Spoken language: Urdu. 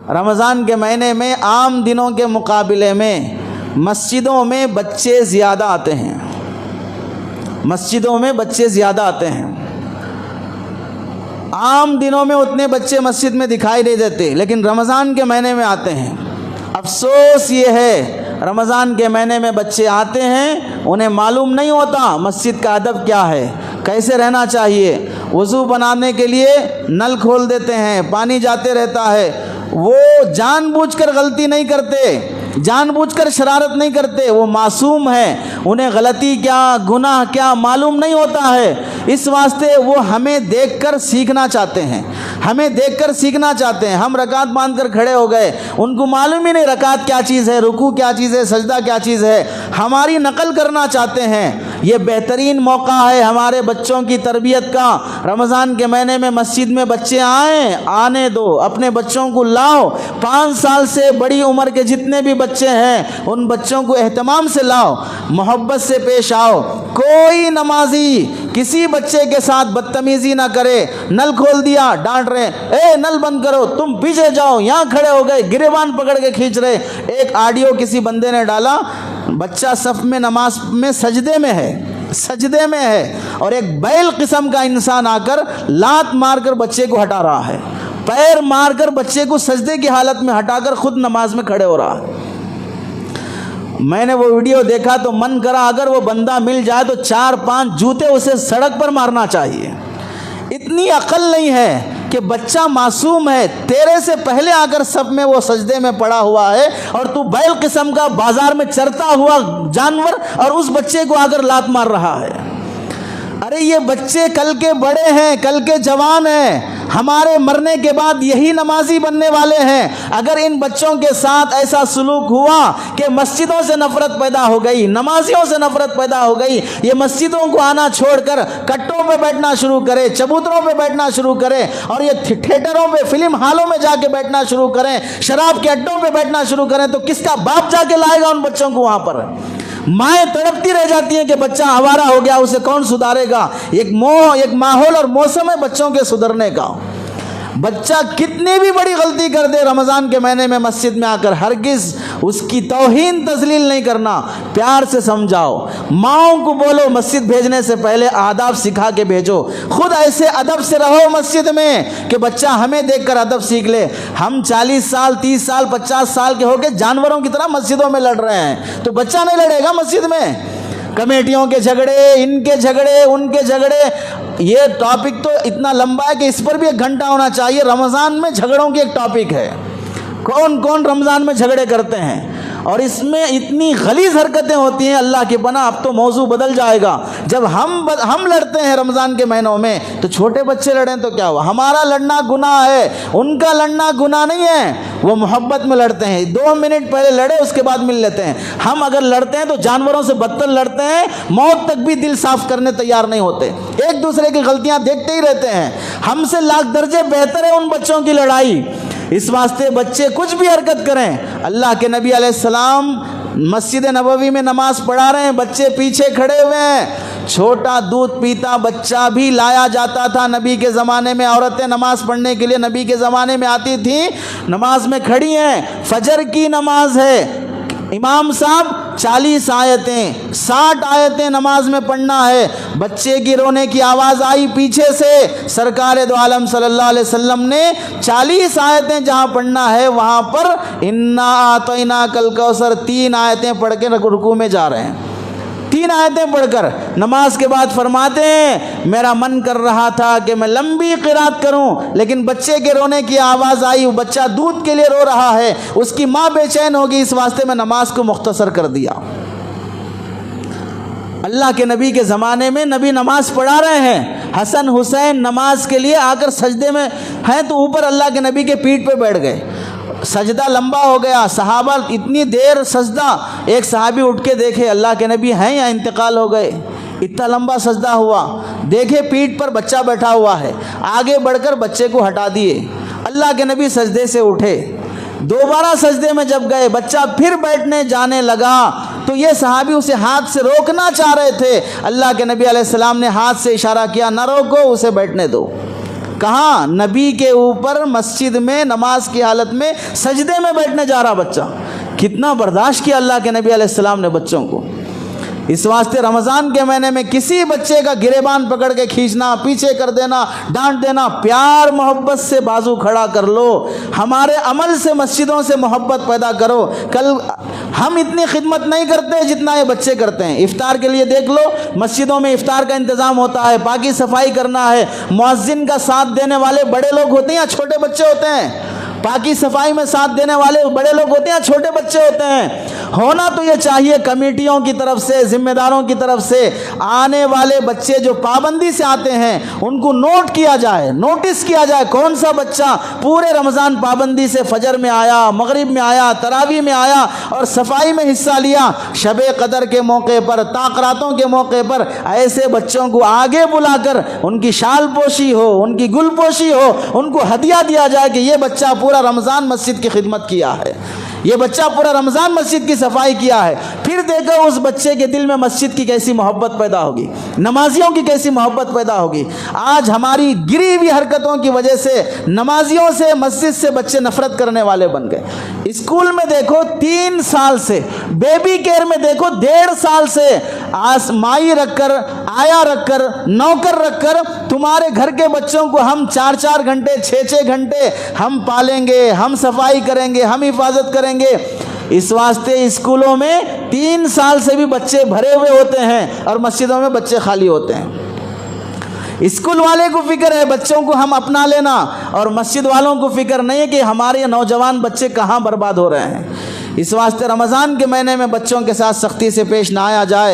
رمضان کے مہینے میں عام دنوں کے مقابلے میں مسجدوں میں بچے زیادہ آتے ہیں، مسجدوں میں بچے زیادہ آتے ہیں۔ عام دنوں میں اتنے بچے مسجد میں دکھائی نہیں دیتے، لیکن رمضان کے مہینے میں آتے ہیں۔ افسوس یہ ہے رمضان کے مہینے میں بچے آتے ہیں، انہیں معلوم نہیں ہوتا مسجد کا ادب کیا ہے، کیسے رہنا چاہیے۔ وضو بنانے کے لیے نل کھول دیتے ہیں، پانی جاتے رہتا ہے۔ وہ جان بوجھ کر غلطی نہیں کرتے، جان بوجھ کر شرارت نہیں کرتے، وہ معصوم ہے، انہیں غلطی کیا گناہ کیا معلوم نہیں ہوتا ہے۔ اس واسطے وہ ہمیں دیکھ کر سیکھنا چاہتے ہیں، ہمیں دیکھ کر سیکھنا چاہتے ہیں۔ ہم رکعت باندھ کر کھڑے ہو گئے، ان کو معلوم ہی نہیں رکعت کیا چیز ہے، رکوع کیا چیز ہے، سجدہ کیا چیز ہے، ہماری نقل کرنا چاہتے ہیں۔ یہ بہترین موقع ہے ہمارے بچوں کی تربیت کا۔ رمضان کے مہینے میں مسجد میں بچے آئیں، آنے دو، اپنے بچوں کو لاؤ۔ 5 سال سے بڑی عمر کے جتنے بھی بچے ہیں ان بچوں کو اہتمام سے لاؤ، محبت سے پیش آؤ۔ کوئی نمازی کسی بچے کے ساتھ بدتمیزی نہ کرے۔ نل کھول دیا، ڈانٹ رہے، اے نل بند کرو، تم پیچھے جاؤ، یہاں کھڑے ہو گئے، گریبان پکڑ کے کھینچ رہے۔ ایک آڈیو کسی بندے نے ڈالا، بچہ صف میں نماز میں سجدے میں ہے اور ایک بیل قسم کا انسان آ کر لات مار کر بچے کو ہٹا رہا ہے، پیر مار کر بچے کو سجدے کی حالت میں ہٹا کر خود نماز میں کھڑے ہو رہا ہے۔ میں نے وہ ویڈیو دیکھا تو من کرا اگر وہ بندہ مل جائے تو 4-5 جوتے اسے سڑک پر مارنا چاہیے۔ اتنی عقل نہیں ہے کہ بچہ معصوم ہے، تیرے سے پہلے آ کر صف میں وہ سجدے میں پڑا ہوا ہے اور تو بیل قسم کا بازار میں چرتا ہوا جانور اور اس بچے کو آ کر لات مار رہا ہے۔ ارے یہ بچے کل کے بڑے ہیں، کل کے جوان ہیں، ہمارے مرنے کے بعد یہی نمازی بننے والے ہیں۔ اگر ان بچوں کے ساتھ ایسا سلوک ہوا کہ مسجدوں سے نفرت پیدا ہو گئی، نمازیوں سے نفرت پیدا ہو گئی، یہ مسجدوں کو آنا چھوڑ کر کٹوں پہ بیٹھنا شروع کرے، چبوتروں پہ بیٹھنا شروع کرے اور یہ تھیٹروں پہ فلم ہالوں میں جا کے بیٹھنا شروع کریں، شراب کے اڈوں پہ بیٹھنا شروع کریں، تو کس کا باپ جا کے لائے گا ان بچوں کو وہاں پر؟ مائیں تڑپتی رہ جاتی ہیں کہ بچہ آوارہ ہو گیا، اسے کون سدھارے گا؟ ایک ماحول اور موسم ہے بچوں کے سدھرنے کا۔ بچہ کتنی بھی بڑی غلطی کر دے رمضان کے مہینے میں مسجد میں آ کر ہرگز اس کی توہین تذلیل نہیں کرنا، پیار سے سمجھاؤ۔ ماؤں کو بولو مسجد بھیجنے سے پہلے آداب سکھا کے بھیجو، خود ایسے ادب سے رہو مسجد میں کہ بچہ ہمیں دیکھ کر ادب سیکھ لے۔ ہم 40 سال 30 سال 50 سال کے ہو کے جانوروں کی طرح مسجدوں میں لڑ رہے ہیں، تو بچہ نہیں لڑے گا مسجد میں؟ کمیٹیوں کے جھگڑے، ان کے جھگڑے، ان کے جھگڑے، یہ ٹاپک تو اتنا لمبا ہے کہ اس پر بھی 1 گھنٹہ ہونا چاہیے۔ رمضان میں جھگڑوں کی ایک ٹاپک ہے، کون کون رمضان میں جھگڑے کرتے ہیں اور اس میں اتنی غلیظ حرکتیں ہوتی ہیں، اللہ کی پناہ۔ اب تو موضوع بدل جائے گا۔ جب ہم لڑتے ہیں رمضان کے مہینوں میں تو چھوٹے بچے لڑیں تو کیا ہوا؟ ہمارا لڑنا گناہ ہے، ان کا لڑنا گناہ نہیں ہے۔ وہ محبت میں لڑتے ہیں، 2 منٹ پہلے لڑے اس کے بعد مل لیتے ہیں۔ ہم اگر لڑتے ہیں تو جانوروں سے بدتر لڑتے ہیں، موت تک بھی دل صاف کرنے تیار نہیں ہوتے، ایک دوسرے کی غلطیاں دیکھتے ہی رہتے ہیں۔ ہم سے لاکھ درجے بہتر ہے ان بچوں کی لڑائی۔ اس واسطے بچے کچھ بھی حرکت کریں، اللہ کے نبی علیہ السلام مسجد نبوی میں نماز پڑھا رہے ہیں، بچے پیچھے کھڑے ہوئے ہیں، چھوٹا دودھ پیتا بچہ بھی لایا جاتا تھا نبی کے زمانے میں۔ عورتیں نماز پڑھنے کے لیے نبی کے زمانے میں آتی تھیں، نماز میں کھڑی ہیں، فجر کی نماز ہے، امام صاحب 40 آیتیں 60 آیتیں نماز میں پڑھنا ہے۔ بچے کی رونے کی آواز آئی پیچھے سے، سرکار دو عالم صلی اللہ علیہ وسلم نے 40 آیتیں جہاں پڑھنا ہے وہاں پر انا اعطیناک الکوثر 3 آیتیں پڑھ کے رکوع میں جا رہے ہیں۔ 3 آیتیں پڑھ کر نماز کے بعد فرماتے ہیں میرا من کر رہا تھا کہ میں لمبی قرات کروں، لیکن بچے کے رونے کی آواز آئی، وہ بچہ دودھ کے لیے رو رہا ہے، اس کی ماں بے چین ہوگی، اس واسطے میں نماز کو مختصر کر دیا۔ اللہ کے نبی کے زمانے میں نبی نماز پڑھا رہے ہیں، حسن حسین نماز کے لیے آ کر سجدے میں ہیں تو اوپر اللہ کے نبی کے پیٹھ پہ بیٹھ گئے، سجدہ لمبا ہو گیا، صحابہ اتنی دیر سجدہ، ایک صحابی اٹھ کے دیکھے اللہ کے نبی ہیں یا انتقال ہو گئے، اتنا لمبا سجدہ ہوا، دیکھے پیٹھ پر بچہ بیٹھا ہوا ہے، آگے بڑھ کر بچے کو ہٹا دیے، اللہ کے نبی سجدے سے اٹھے، دوبارہ سجدے میں جب گئے بچہ پھر بیٹھنے جانے لگا تو یہ صحابی اسے ہاتھ سے روکنا چاہ رہے تھے، اللہ کے نبی علیہ السلام نے ہاتھ سے اشارہ کیا نہ روکو، اسے بیٹھنے دو۔ کہاں؟ نبی کے اوپر مسجد میں نماز کی حالت میں سجدے میں بیٹھنے جا رہا بچہ. کتنا برداشت کیا اللہ کے نبی علیہ السلام نے بچوں کو. اس واسطے رمضان کے مہینے میں کسی بچے کا گریبان پکڑ کے کھینچنا، پیچھے کر دینا، ڈانٹ دینا، پیار محبت سے بازو کھڑا کر لو. ہمارے عمل سے مسجدوں سے محبت پیدا کرو. کل ہم اتنی خدمت نہیں کرتے جتنا یہ بچے کرتے ہیں. افطار کے لیے دیکھ لو، مسجدوں میں افطار کا انتظام ہوتا ہے، پاکی صفائی کرنا ہے، مؤذن کا ساتھ دینے والے بڑے لوگ ہوتے ہیں یا چھوٹے بچے ہوتے ہیں؟ پاکی صفائی میں ساتھ دینے والے بڑے لوگ ہوتے ہیں، چھوٹے بچے ہوتے ہیں. ہونا تو یہ چاہیے کمیٹیوں کی طرف سے، ذمہ داروں کی طرف سے، آنے والے بچے جو پابندی سے آتے ہیں ان کو نوٹ کیا جائے، نوٹس کیا جائے کون سا بچہ پورے رمضان پابندی سے فجر میں آیا، مغرب میں آیا، تراویح میں آیا اور صفائی میں حصہ لیا. شب قدر کے موقع پر، تاقراتوں کے موقع پر ایسے بچوں کو آگے بلا کر ان کی شال پوشی ہو، ان کی گل پوشی ہو، ان کو ہدیہ دیا جائے کہ یہ بچہ پورا رمضان مسجد کی خدمت کیا ہے، یہ بچہ پورا رمضان مسجد کی صفائی کیا ہے. پھر دیکھو اس بچے کے دل میں مسجد کی کیسی محبت پیدا ہوگی، نمازیوں کی کیسی محبت پیدا ہوگی. آج ہماری گری ہوئی حرکتوں کی وجہ سے نمازیوں سے، مسجد سے بچے نفرت کرنے والے بن گئے. اسکول میں دیکھو 3 سال سے، بیبی کیئر میں دیکھو 1.5 سال سے مائی رکھ کر، آیا رکھ کر، نوکر رکھ کر تمہارے گھر کے بچوں کو ہم 4 گھنٹے 6 گھنٹے ہم پالیں گے، ہم صفائی کریں گے، ہم حفاظت کریں گے. اس واسطے اسکولوں میں 3 سال سے بھی بچے بھرے ہوئے ہوتے ہیں اور مسجدوں میں بچے خالی ہوتے ہیں. اسکول والے کو فکر ہے بچوں کو ہم اپنا لینا، اور مسجد والوں کو فکر نہیں ہے کہ ہمارے نوجوان بچے کہاں برباد ہو رہے ہیں. اس واسطے رمضان کے مہینے میں بچوں کے ساتھ سختی سے پیش نہ آیا جائے.